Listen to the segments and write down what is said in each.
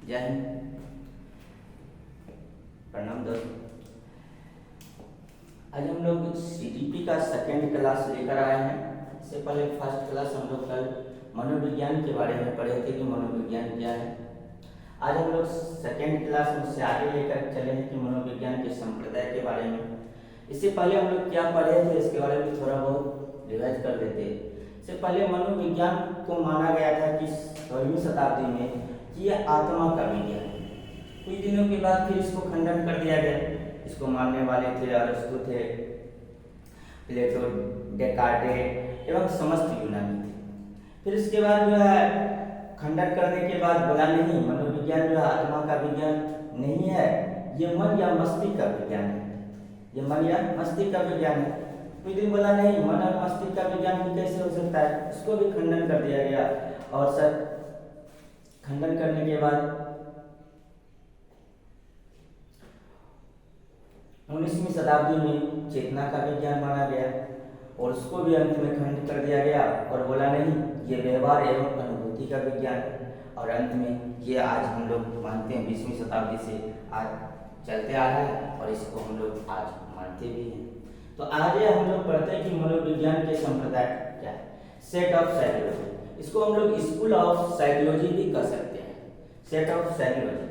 जय हिंद। प्रणाम दोस्तों। आज हम लोग सीडीपी का सेकेंड क्लास लेकर आए हैं। इससे पहले फर्स्ट क्लास हम लोग कल मनोविज्ञान के बारे में पढ़े थे कि मनोविज्ञान क्या है। आज हम लोग सेकेंड क्लास में से आगे लेकर चले हैं कि मनोविज्ञान के संप्रदाय के बारे में। इससे पहले हम लोग क्या पढ़े थे इसके बारे में थोड़ा बहुत रिवाइज कर लेते हैं। इससे पहले मनोविज्ञान को माना गया था कि 16वीं शताब्दी में कि यह आत्मा का विज्ञान है। कुछ दिनों के बाद फिर इसको खंडन कर दिया गया। इसको मानने वाले थे अरस्तु थे, प्लेटो, डेकार्टेस एवं समस्त यूनानी थे। फिर इसके बाद जो है खंडन करने के बाद बोला नहीं, मनोविज्ञान जो है आत्मा का विज्ञान नहीं है, ये मन या मस्तिष्क का विज्ञान है। ये मन या मस्तिष्क का विज्ञान है। कुछ दिन बोला नहीं, मन और मस्तिष्क का विज्ञान भी कैसे हो सकता है, इसको भी खंडन कर दिया गया। और सर खंडन करने के बाद 19वीं शताब्दी में चेतना का विज्ञान माना गया और उसको भी अंत में खंडित कर दिया गया और बोला नहीं, ये व्यवहार एवं अनुभूति का विज्ञान है। और अंत में ये आज हम लोग मानते हैं 20वीं शताब्दी से आज चलते आ रहा है और इसको हम लोग आज मानते भी हैं। तो आगे हम लोग पढ़ते हैं कि मनोविज्ञान के संप्रदाय क्या है। सेट ऑफ साइकोलॉजी, इसको हम लोग स्कूल ऑफ साइकोलॉजी भी कह सकते हैं। सेट ऑफ साइकोलॉजी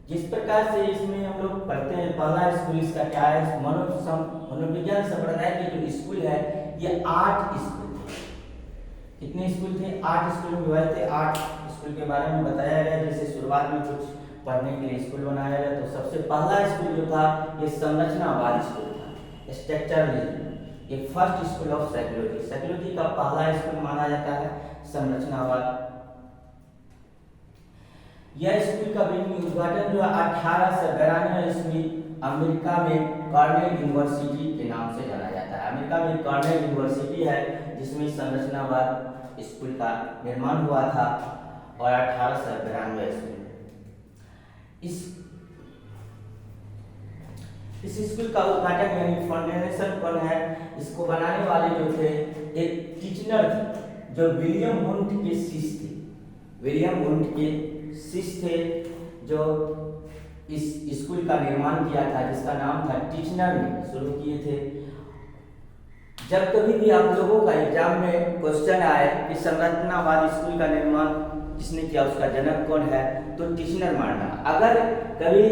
जिस प्रकार से इसमें हम लोग पढ़ते हैं, पहला स्कूल इसका क्या है, मनोविज्ञान संप्रदाय के जो स्कूल है ये 8 स्कूल थे। कितने स्कूल थे? 8 स्कूल में विभाजित थे। 8 स्कूल के बारे में बताया गया। जैसे शुरुआत में कुछ पढ़ने के लिए स्कूल बनाया गया तो सबसे पहला स्कूल जो था ये संरचनावाद स्कूल था, स्ट्रक्चरलिज्म। ये first school of psychology, psychology का पहला स्कूल माना जाता है संरचनावाद। यह स्कूल का उद्घाटन जो 1892 ईस्वी अमेरिका में कॉर्नेल यूनिवर्सिटी के नाम से जाना जाता है। अमेरिका में कॉर्नेल यूनिवर्सिटी है जिसमें संरचनावाद स्कूल का निर्माण हुआ था और 1892 ईस्वी में इस स्कूल का उद्घाटन यानी फाउंडेशन कौन है, इसको बनाने वाले जो थे एक टीचर थे जो विलियम वुंट के शिष्य थे। विलियम वुंट के शिष्य थे जो इस स्कूल का निर्माण किया था, जिसका नाम था टीचनर ने शुरू किए थे। जब कभी भी आप लोगों का एग्जाम में क्वेश्चन आए कि संरचनावाद स्कूल का निर्माण किसने किया, उसका जनक कौन है, तो टीचनर मारना। अगर कभी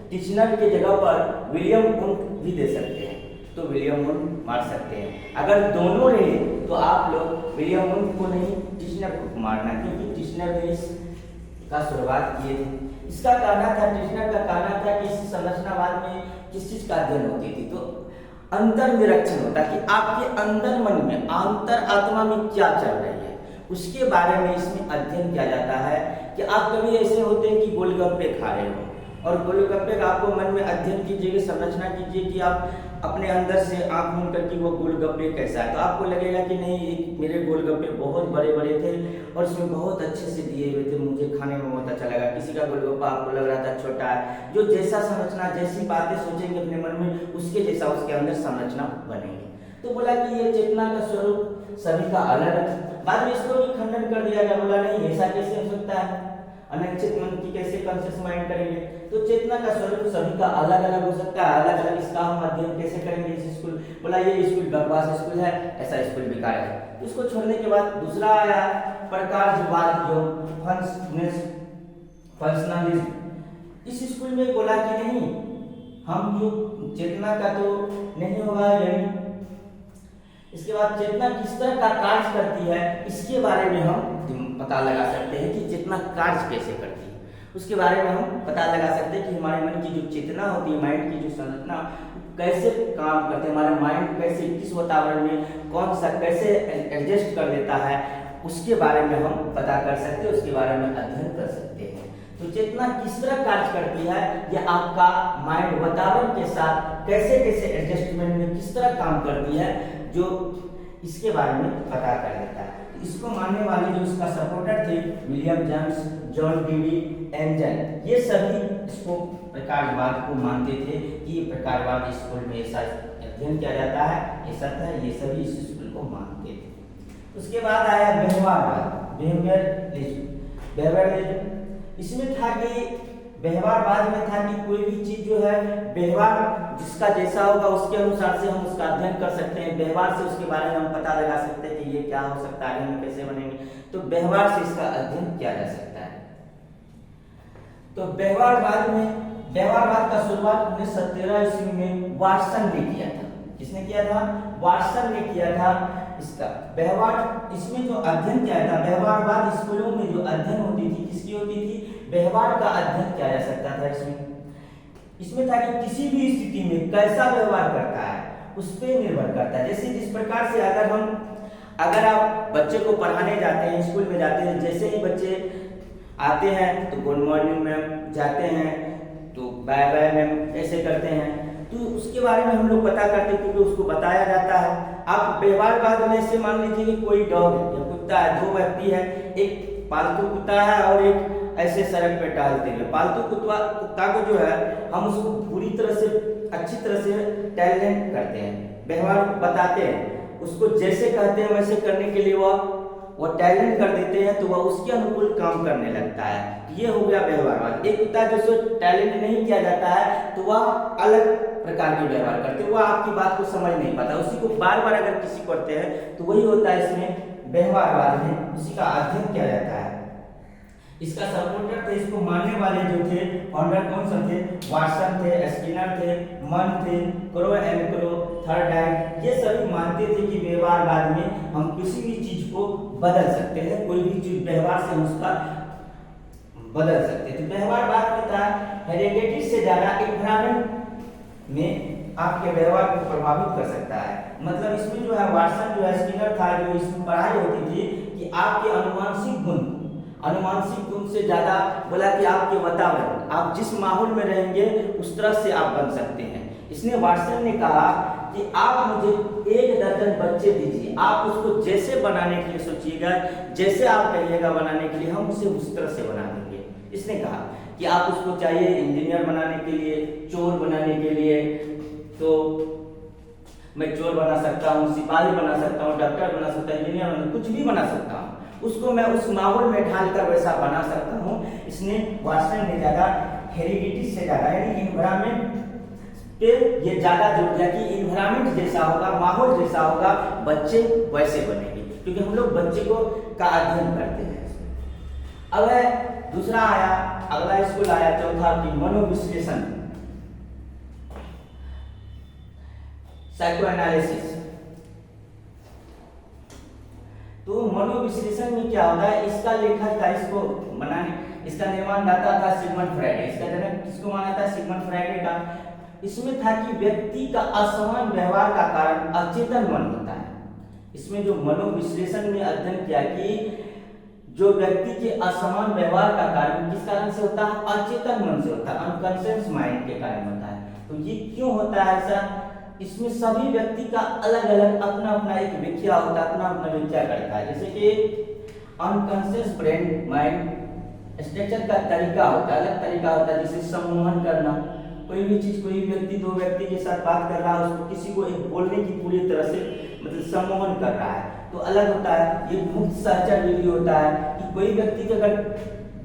टीचनर के जगह पर विलियम वुंट भी दे सकते हैं तो विलियम वुंट मार सकते हैं। अगर दोनों रहे तो आप लोग विलियम वुंट को नहीं टीचनर को मारना, क्योंकि टीचनर ने इसका शुरुआत किए थे। इसका कहना था, टीचनर का कहना था कि इस संरचनावाद में किस चीज का अध्ययन होती थी, तो अंतर निरीक्षण होता कि आपके अंदर मन में अंतर आत्मा में क्या चल रही है, उसके बारे में इसमें अध्ययन किया जाता है। कि आप कभी ऐसे होते हैं कि गोलगप्पे खा रहे हो और गोलगप्पे का आपको मन में अध्ययन कीजिए, संरचना कीजिए कि आप अपने अंदर से आंख मूंद करके वो गोलगप्पे कैसा है, तो आपको लगेगा कि नहीं, मेरे गोलगप्पे बहुत बड़े बड़े थे और उसमें बहुत अच्छे से दिए हुए थे, मुझे खाने में बहुत अच्छा लगा। किसी का गोलगप्पा आपको लग रहा था छोटा है। जो जैसा संरचना, जैसी बातें सोचेंगे अपने मन में, उसके जैसा उसके अंदर संरचना बनेगी। तो बोला कि ये चेतना का स्वरूप सभी का अलग है। बाद में इसको भी खंडन कर दिया गया, बोला नहीं, ऐसा कैसे हो सकता है, अनिश्चित मन की कैसे कॉन्शियस माइंड करेंगे, तो चेतना का स्वरूप सभी का अलग अलग हो सकता है। अलग अलग इसका हम अध्ययन कैसे करेंगे। इस स्कूल बोला ये स्कूल बकवास स्कूल है, ऐसा स्कूल बेकार है। इसको छोड़ने के बाद दूसरा आया प्रकाशवाद जो फंक्शनलिज्म। इस स्कूल में बोला कि नहीं, हम जो चेतना का तो नहीं होगा, यानी इसके बाद चेतना किस तरह का कार्य करती है इसके बारे में हम पता लगा सकते हैं कि चेतना कार्य कैसे करती है, उसके बारे में हम पता लगा सकते हैं कि हमारे मन की जो चेतना होती है, माइंड की जो संरचना कैसे काम करते हैं, हमारा माइंड कैसे किस वातावरण में कौन सा कैसे एडजस्ट कर लेता है, उसके बारे में हम पता कर सकते हैं, उसके बारे में अध्ययन कर सकते हैं। तो चेतना किस तरह कार्य करती है, यह आपका माइंड वातावरण के साथ कैसे कैसे एडजस्टमेंट में किस तरह काम करती है, जो इसके बारे में पता कर लेता है। इसको मानने वाले जो इसका सपोर्टर थे William James, John Dewey angel, ये सभी इसको प्रकाशवाद को मानते थे कि ये प्रकाशवाद स्कूल में ऐसा अध्ययन किया जाता है, ये सत्य है, ये सभी इस स्कूल को मानते थे। उसके बाद आया व्यवहारवाद, बिहेवियरलिज्म। इसमें था कि व्यवहारवाद में था कि कोई भी चीज जो है व्यवहार जिसका जैसा होगा उसके अनुसार से हम उसका अध्ययन कर सकते हैं, व्यवहार से उसके बारे में हम पता लगा सकते हैं कि ये क्या हो सकता है, आगे में कैसे बनेंगे, तो व्यवहार से इसका अध्ययन किया जा सकता है। तो व्यवहारवाद का शुरुआत 1913 ईस्वी में वाटसन ने किया था। किसने किया था? वाटसन ने किया था इसका व्यवहार। इसमें जो अध्ययन किया था व्यवहारवाद, स्कूलों में जो अध्ययन होती थी किसकी होती थी? व्यवहार का अध्ययन किया जा सकता था। इसमें था कि किसी भी स्थिति में कैसा व्यवहार करता है उस पर निर्भर करता है। जैसे जिस प्रकार से अगर आप बच्चे को पढ़ाने जाते हैं, स्कूल में जाते हैं, जैसे ही बच्चे आते हैं तो गुड मॉर्निंग मैम, जाते हैं तो बाय बाय मैम, ऐसे करते हैं, तो उसके बारे में हम लोग पता करते हैं क्योंकि उसको बताया जाता है। आप व्यवहारवाद में ऐसे मान लीजिए कि कोई डॉग है या कुत्ता है, दो व्यक्ति है, एक पालतू कुत्ता है और एक ऐसे सड़क पे टहलते हुए। पालतू कुत्ता को जो है हम उसको पूरी तरह से अच्छी तरह से टैलेंट करते हैं, व्यवहार बताते हैं, उसको जैसे कहते हैं वैसे करने के लिए वो टैलेंट कर देते हैं, तो वह उसके अनुकूल काम करने लगता है। ये हो गया व्यवहारवाद। एक कुत्ता जिसको टैलेंट नहीं किया जाता है तो वह अलग प्रकार के व्यवहार करते हैं, वह आपकी बात को समझ नहीं पाता, उसी को बार बार अगर किसी करते हैं तो वही होता है इसमें व्यवहारवाद में, उसी का अध्ययन किया जाता है। इसका सपोर्टर थे, इसको मानने वाले जो थे फाउंडर कौन से थे? वाटसन थे, स्किनर थे, मन थे, क्रो एंड क्रो, थर्डाइक, ये सभी मानते थे कि व्यवहारवाद में हम किसी भी चीज को बदल सकते हैं, कोई भी चीज व्यवहार से हम उसका बदल सकते हैं। तो व्यवहारवाद में था हेरिडिटी से ज्यादा एनवायरनमेंट में आपके व्यवहार को प्रभावित कर सकता है। मतलब इसमें जो है वाटसन जो है स्किनर था, जो इसमें पढ़ाई होती थी कि आपके अनुवांशिक गुण से ज्यादा बोला कि आपके वातावरण, आप जिस माहौल में रहेंगे उस तरह से आप बन सकते हैं। इसने वाटसन ने कहा कि आप मुझे 1 दर्जन बच्चे दीजिए, आप उसको जैसे बनाने के लिए सोचिएगा, जैसे आप कहिएगा बनाने के लिए हम उसे उस तरह से बना देंगे। इसने कहा कि आप उसको चाहिए इंजीनियर बनाने के लिए, चोर बनाने के लिए, तो मैं चोर बना सकता हूँ, सिपाही बना सकता हूँ, डॉक्टर बना सकता हूँ, इंजीनियर कुछ भी बना सकता हूँ, उसको मैं उस माहौल में ढालकर वैसा बना सकता हूँ। इसने वाटसन ने ज्यादा हेरिडिटी से ज्यादा यानी इन्वायरमेंट पे ये ज्यादा जोर दिया कि इन्वायरमेंट जैसा होगा, माहौल जैसा होगा, बच्चे वैसे बनेंगे, क्योंकि हम लोग बच्चे को का अध्ययन करते हैं। अब दूसरा आया, अगला स्कूल आया चौथा की मनोविश्लेषण, साइको एनालिसिस। तो मनोविश्लेषण में क्या होता है? इसका लेखक था, इसका निर्माण दाता था सिगमंड फ्राइडे। इसका जनक किसको माना था? सिगमंड फ्राइडे का। इसमें था कि व्यक्ति का असमान व्यवहार का कारण अचेतन मन होता है। इसमें जो मनोविश्लेषण में अध्ययन किया कि जो व्यक्ति के असमान व्यवहार का कारण किस कारण से होता है? अचेतन मन से होता है, अनकॉन्शियस माइंड के कारण होता है। तो ये क्यों होता है ऐसा? इसमें सभी व्यक्ति का अलग अलग अपना अपना एक व्याख्या होता है, अपना अपना व्याख्या करता है। जैसे कि अनकॉन्शियस ब्रेन माइंड स्ट्रक्चर का तरीका होता है, अलग तरीका होता है। जैसे सम्मोहन करना, कोई भी चीज, कोई व्यक्ति दो व्यक्ति के साथ बात कर रहा है, उसको किसी को एक बोलने की पूरी तरह से मतलब सम्मोहन कर रहा है तो अलग होता है। ये मुक्त सहचर विधि होता है कि कोई व्यक्ति की अगर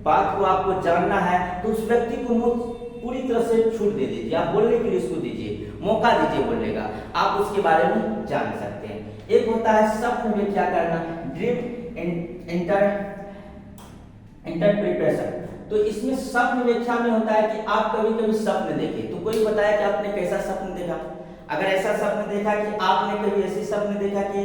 बात को आपको जानना है तो उस व्यक्ति को पूरी तरह से छूट दे दीजिए, आप बोलने के लिए उसको दीजिए, मौका दीजिए बोलने का, आप उसके बारे में जान सकते हैं। एक होता है स्वप्न व्याख्या करना, ड्रीम इंटरप्रिटेशन। तो इसमें स्वप्न व्याख्या में होता है कि आप कभी कभी स्वप्न देखें, तो कोई बताया कि आपने कैसा स्वप्न देखा। अगर ऐसा स्वप्न देखा कि आपने कभी ऐसे स्वप्न देखा कि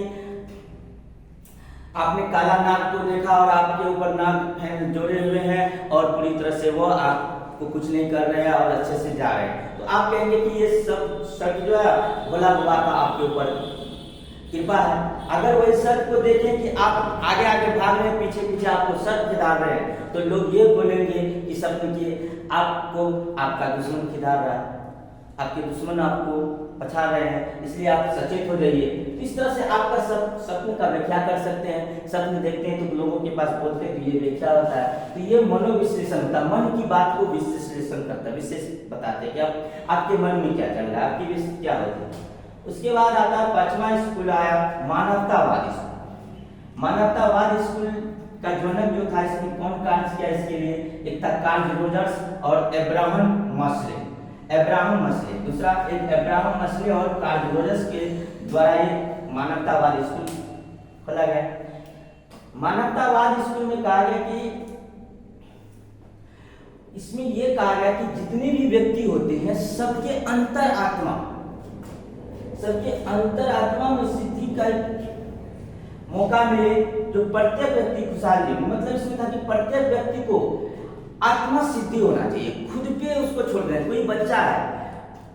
आपने काला नाग को देखा और आपके ऊपर नाग जोड़े हुए हैं और पूरी तरह से वो आपको कुछ नहीं कर रहे हैं और अच्छे से जा रहे हैं, तो आप कहेंगे कि ये सब जो है भोला बाबा का आपके ऊपर कृपा है। अगर वही सर को देखें कि आप आगे आगे भाग रहे हैं, पीछे पीछे आपको सर खिदार रहे हैं, तो लोग ये बोलेंगे कि सपने की आपको आपका दुश्मन खिदार रहा है, आपके दुश्मन आपको पछा रहे हैं, इसलिए आप सचेत हो जाइए। इस तरह से आपका सपने का व्याख्या कर सकते हैं। सपने देखते हैं तो लोगों के पास बोलते हैं तो ये व्याख्या होता है। तो ये मनोविश्लेषण होता है, मन की बात को विश्लेषण करता है, विशेष बताते हैं कि आपके मन में क्या चल रहा है, आपकी विशेष क्या होती है। उसके बाद आता है 5वां स्कूल आया मानवतावाद स्कूल। मानवतावाद स्कूल का जनक जो था, इसमें कौन कार्य किया इसके लिए? एक था कार्ल रोजर्स और अब्राहम मस्ले। दूसरा एक अब्राहम मस्ले और कार्ल रोजर्स के द्वारा ये मानवतावाद स्कूल खोला गया। मानवतावाद स्कूल में कहा गया कि इसमें यह कहा गया कि जितने भी व्यक्ति होते हैं सबके अंतरात्मा में सिद्धि का मौका मिले, जो प्रत्येक व्यक्ति खुशहाल जीवन, मतलब इसमें था कि प्रत्येक व्यक्ति को आत्मा सिद्धि होना चाहिए, खुद पे उसको छोड़ देना।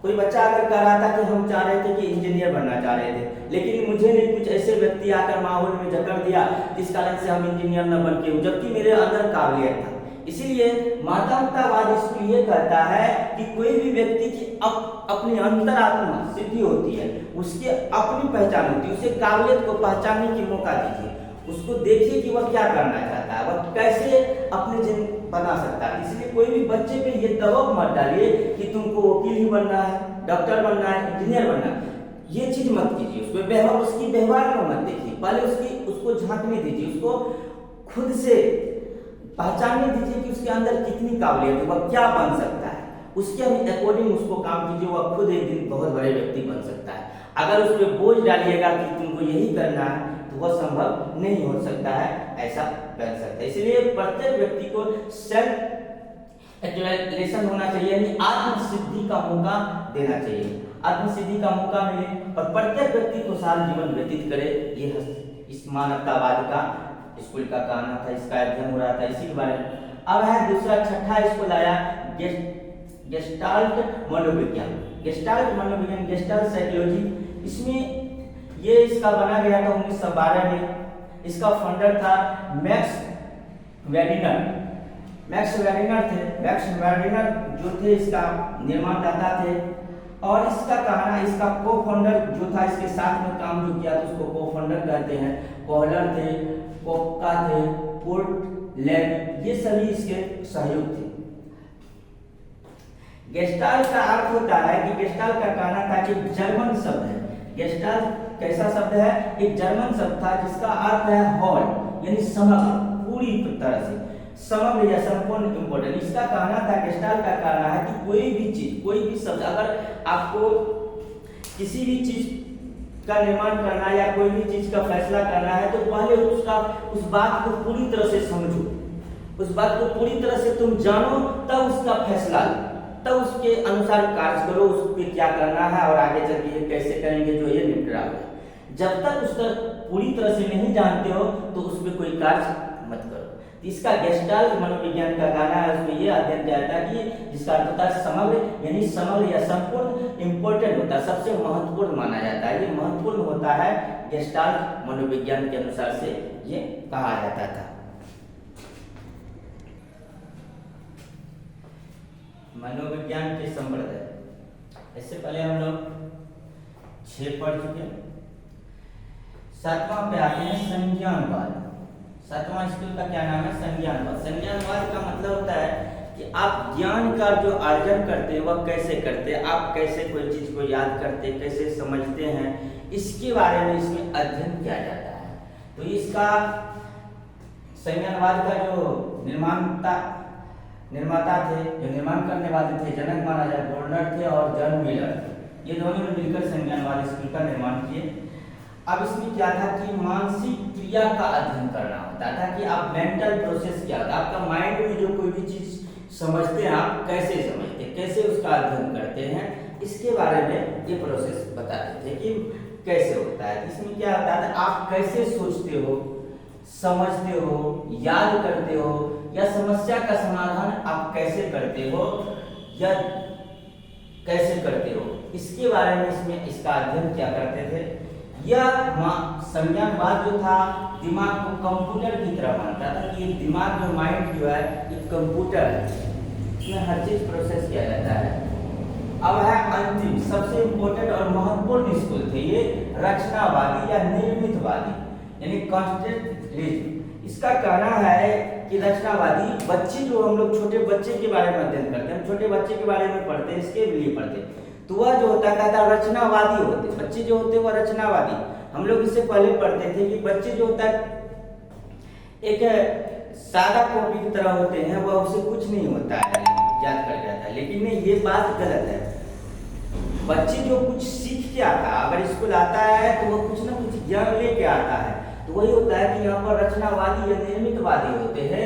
कोई बच्चा अगर कह रहा था कि हम चाह रहे थे कि इंजीनियर बनना चाह रहे थे, लेकिन मुझे नहीं, कुछ ऐसे व्यक्ति आकर माहौल में जकड़ दिया जिस कारण से हम इंजीनियर न बन के, जबकि मेरे अंदर काबिलियत था। इसीलिए मानवतावाद स्कूल ये कहता है कि कोई भी व्यक्ति की अपनी अंतरात्मा सिद्धि होती है, उसकी अपनी पहचान होती है, उसे काबिलियत को पहचानने की मौका दीजिए, उसको देखिए कि वह क्या करना चाहता है, वह कैसे अपने जीवन बना सकता है। इसलिए कोई भी बच्चे पे ये दबाव मत डालिए कि तुमको वकील ही बनना है, डॉक्टर बनना है, इंजीनियर बनना है, ये चीज मत कीजिए। उसकी व्यवहार को मत देखिए, पहले उसको झांकने दीजिए, उसको खुद से पहचानने दीजिए कि उसके अंदर कितनी काबिलियत है, वह क्या बन सकता है, उसके अकॉर्डिंग उसको काम कीजिए, वह खुद एक दिन बहुत बड़े व्यक्ति बन सकता है। अगर उस पर बोझ डालिएगा कि तुमको यही करना है, तो वह संभव नहीं हो सकता है, ऐसा बन सकता है। इसलिए प्रत्येक व्यक्ति को सेल्फ एक्चुअलाइजेशन होना चाहिए, यानी आत्मसिद्धि का मौका देना चाहिए, आत्मसिद्धि का मौका मिले और प्रत्येक व्यक्ति खुशहाल जीवन व्यतीत करे। ये इस मानवतावाद का स्कूल का कहना था, इसका अध्ययन हो रहा था, इसी के बारे में। अब है दूसरा छठा स्कूल आया गेस्टाल्ट मनोविज्ञान, गेस्टाल्ट साइकोलॉजी। इसमें ये इसका बना गया था 1912 में। इसका फाउंडर था मैक्स वेर्नियर जो थे इसका निर्माणदाता थे। और इसका कहना, इसका को फाउंडर जो था, इसके साथ में काम जो किया था उसको को फाउंडर कहते हैं। कोहलर थे, कोपका थे, पोर्ट लैब, ये सभी इसके सहयोग थे। गेस्टाल्ट का अर्थ होता है कि गेस्टाल्ट का कहना था कि जर्मन शब्द है। गेस्टाल्ट कैसा शब्द है? एक जर्मन शब्द था जिसका अर्थ है होल, यानी समग्र, पूरी तरह से समग्र या संपूर्ण इम्पोर्टेंट। इसका कहना था, गेस्टाल्ट का कहना है कि कोई भी चीज, कोई भी शब्द, अगर आपको किसी भी चीज का निर्माण करना है या कोई भी चीज का फैसला करना है, तो पहले उस बात को पूरी तरह से समझो, उस बात को पूरी तरह से तुम जानो, तब उसका फैसला लो, तब उसके अनुसार कार्य करो, उस पर क्या करना है और आगे चल के ये कैसे करेंगे, जो ये निपटा है। जब तक उसका पूरी तरह से नहीं जानते हो तो उस पर कोई कार्य मत करो। इसका गेस्टाल्ट मनोविज्ञान का कहना है, उसमें यह अध्ययन किया जाता है कि जिसका अर्थ होता है समग्र, यानी समग्र या संपूर्ण, इंपोर्टेंट होता है, सबसे महत्वपूर्ण माना जाता है। ये महत्वपूर्ण होता है, गेस्टाल्ट मनोविज्ञान के अनुसार से ये कहा जाता था। मनोविज्ञान के संप्रदाय, इससे पहले हम लोग 6 पढ़ चुके। 7वां पे आते हैं संज्ञानवाद। 7वां स्कूल का क्या नाम है? संज्ञानवाद। संज्ञानवाद का मतलब होता है कि आप ज्ञान का जो अर्जन करते हैं वह कैसे करते हैं, आप कैसे कोई चीज को याद करते हैं, कैसे समझते हैं, इसके बारे में इसमें अध्ययन किया जाता है। तो इसका संज्ञानवाद का जो निर्माता थे, जो निर्माण करने वाले थे, जनक माना जाए, बोर्नर थे और जॉन मिलर, ये दोनों ने मिलकर संज्ञानवाद स्कूल का निर्माण किए। अब इसमें क्या था कि मानसिक क्रिया का अध्ययन करना होता था कि आप मेंटल प्रोसेस क्या होता है, आपका माइंड में जो कोई भी चीज समझते हैं, आप कैसे समझते हैं, कैसे उसका अध्ययन करते हैं, इसके बारे में ये प्रोसेस बताते थे कि कैसे होता है। इसमें क्या होता है, आप कैसे सोचते हो, समझते हो, याद करते हो, या समस्या का समाधान आप कैसे करते हो या कैसे करते हो, इसके बारे में इसमें इसका अध्ययन क्या करते थे। यह संज्ञानवाद जो था दिमाग को कंप्यूटर की तरह मानता था कि दिमाग जो माइंड जो है एक कंप्यूटर है, इसमें हर चीज प्रोसेस किया जाता है। अब है अंतिम सबसे इम्पोर्टेंट और महत्वपूर्ण स्कूल थे ये रचनावादी या निर्मितवादी, यानी कॉन्स्ट्रक्टिविज्म। इसका कहना है कि रचनावादी बच्चे, जो हम लोग छोटे बच्चे के बारे में अध्ययन करते हैं, छोटे बच्चे के बारे में पढ़ते हैं, इसके लिए पढ़ते हैं, तो वह जो होता कहता रचनावादी होते, बच्चे जो होते वह रचनावादी। हम लोग इससे पहले पढ़ते थे कि बच्चे जो होता है एक सादा कॉपी की तरह होते हैं, वह उससे कुछ नहीं होता है, याद कर जाता है। लेकिन नहीं, ये बात गलत है। बच्चे जो कुछ सीख के आता है, अगर स्कूल आता है तो वह कुछ ना कुछ ज्ञान लेके आता है। तो वही होता है कि यहाँ पर रचनावादी या निर्मितवादी होते हैं।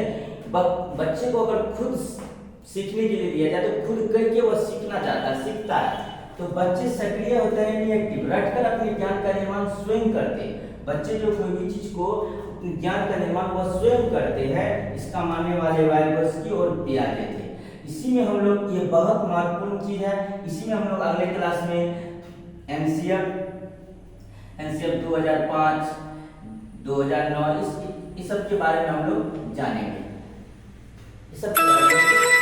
बच्चे को अगर खुद सीखने के लिए दिया जाए तो खुद करके वह सीखना चाहता है, सीखता है। तो बच्चे सक्रिय होते हैं, इनएक्टिव, रटकर अपने ज्ञान का निर्माण स्वयं करते हैं। बच्चे जो कोई भी चीज को ज्ञान का निर्माण वह स्वयं करते हैं, इसका मानने वाले वाल्कोस्की और पियाजे थे। इसी में हम लोग, ये बहुत महत्वपूर्ण चीज है, इसी में हम लोग अगले क्लास में एनसीएफ 2005 2009 इस सब के बारे में हम लोग जानेंगे। इस सब के बारे में